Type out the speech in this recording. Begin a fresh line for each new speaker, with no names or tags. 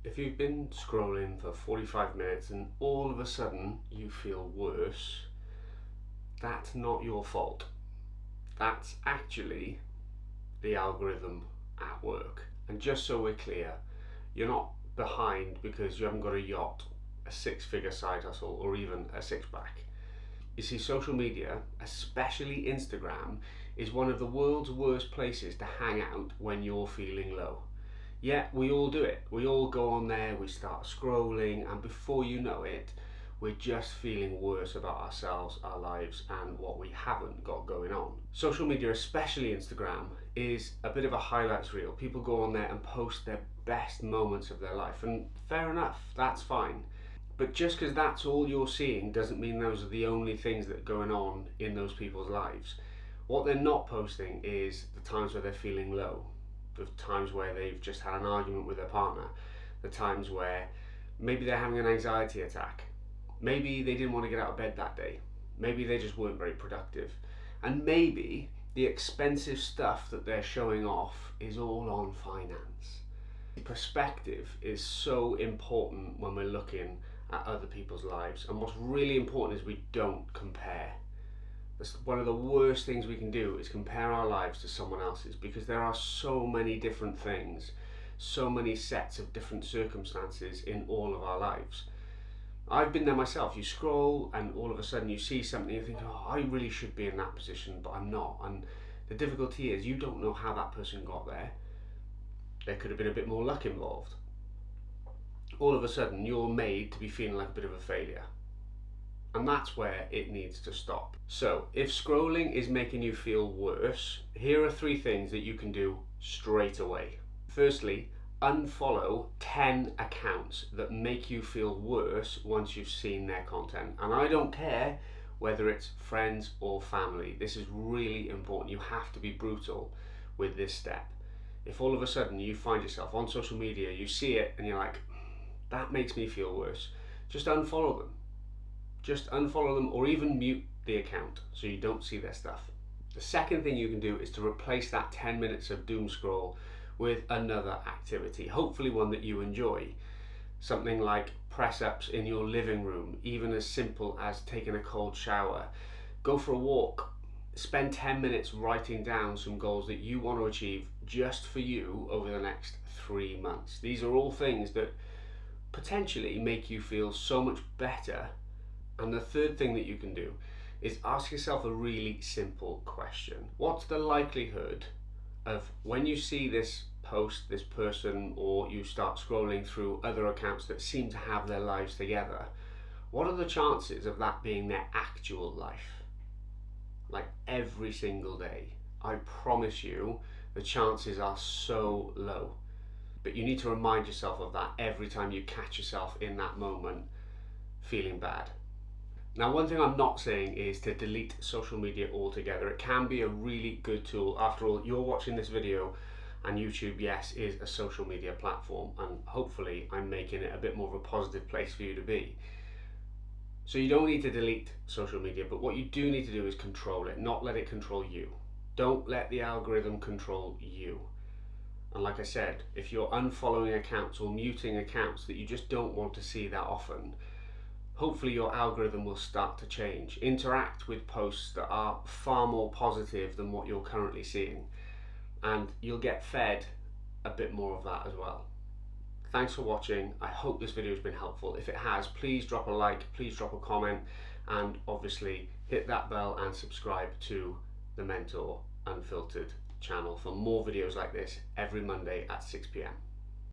If you've been scrolling for 45 minutes and all of a sudden you feel worse, that's not your fault. That's actually the algorithm at work. And just so we're clear, you're not behind because you haven't got a yacht, a six-figure side hustle, or even a six-pack. You see, social media, especially Instagram, is one of the world's worst places to hang out when you're feeling low. Yet we all do it. We all go on there, we start scrolling, and before you know it, we're just feeling worse about ourselves, our lives, and what we haven't got going on. Social media, especially Instagram, is a bit of a highlights reel. People go on there and post their best moments of their life, and fair enough, that's fine. But just because that's all you're seeing doesn't mean those are the only things that are going on in those people's lives. What they're not posting is the times where they're feeling low, the times where they've just had an argument with their partner, the times where maybe they're having an anxiety attack, maybe they didn't want to get out of bed that day, maybe they just weren't very productive, and maybe the expensive stuff that they're showing off is all on finance. Perspective is so important when we're looking at other people's lives, and what's really important is we don't compare. That's one of the worst things we can do, is compare our lives to someone else's, because there are so many different things, so many sets of different circumstances in all of our lives. I've been there myself. You scroll and all of a sudden you see something and you think, oh, I really should be in that position, but I'm not. And the difficulty is you don't know how that person got there. There could have been a bit more luck involved. All of a sudden you're made to be feeling like a bit of a failure. And that's where it needs to stop. So if scrolling is making you feel worse, here are 3 things that you can do straight away. Firstly, unfollow 10 accounts that make you feel worse once you've seen their content. And I don't care whether it's friends or family. This is really important. You have to be brutal with this step. If all of a sudden you find yourself on social media, you see it and you're like, that makes me feel worse, just unfollow them. Just unfollow them, or even mute the account so you don't see their stuff. The second thing you can do is to replace that 10 minutes of doom scroll with another activity, hopefully one that you enjoy. Something like press ups in your living room, even as simple as taking a cold shower. Go for a walk. Spend 10 minutes writing down some goals that you want to achieve just for you over the next 3 months. These are all things that potentially make you feel so much better. And the third thing that you can do is ask yourself a really simple question. What's the likelihood of, when you see this post, this person, or you start scrolling through other accounts that seem to have their lives together, what are the chances of that being their actual life? Like every single day. I promise you the chances are so low. But you need to remind yourself of that every time you catch yourself in that moment feeling bad. Now, one thing I'm not saying is to delete social media altogether. It can be a really good tool. After all, you're watching this video and YouTube, yes, is a social media platform, and hopefully I'm making it a bit more of a positive place for you to be. So you don't need to delete social media, but what you do need to do is control it, not let it control you. Don't let the algorithm control you. And like I said, if you're unfollowing accounts or muting accounts that you just don't want to see that often, hopefully your algorithm will start to change. Interact with posts that are far more positive than what you're currently seeing, and you'll get fed a bit more of that as well. Thanks for watching. I hope this video has been helpful. If it has, please drop a like, please drop a comment, and obviously hit that bell and subscribe to the Mentor Unfiltered channel for more videos like this every Monday at 6 p.m.